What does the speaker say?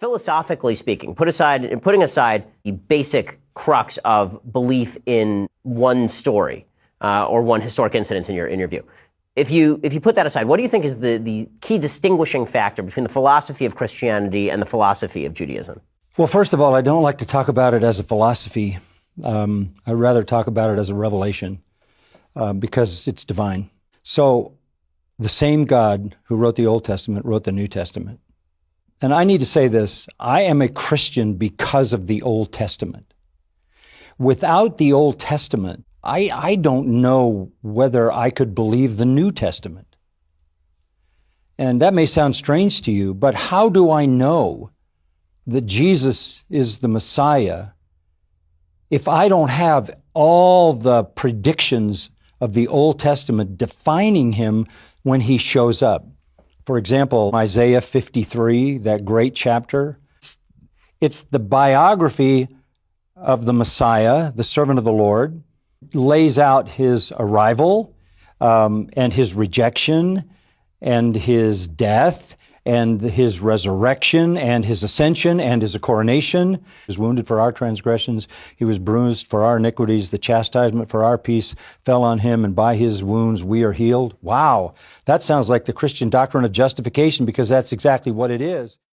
Philosophically speaking, putting aside the basic crux of belief in one story or one historic incident in your view, if you put that aside, what do you think is the key distinguishing factor between the philosophy of Christianity and the philosophy of Judaism? Well, first of all, I don't like to talk about it as a philosophy. I'd rather talk about it as a revelation because it's divine. So the same God who wrote the Old Testament wrote the New Testament. And I need to say this, I am a Christian because of the Old Testament. Without the Old Testament, I don't know whether I could believe the New Testament. And that may sound strange to you, but how do I know that Jesus is the Messiah if I don't have all the predictions of the Old Testament defining him when he shows up? For example, Isaiah 53, that great chapter, it's the biography of the Messiah, the servant of the Lord, lays out his arrival and his rejection and his death and his resurrection and his ascension and his coronation. He was wounded for our transgressions. He was bruised for our iniquities. The chastisement for our peace fell on him, and by his wounds we are healed. Wow, that sounds like the Christian doctrine of justification, because that's exactly what it is.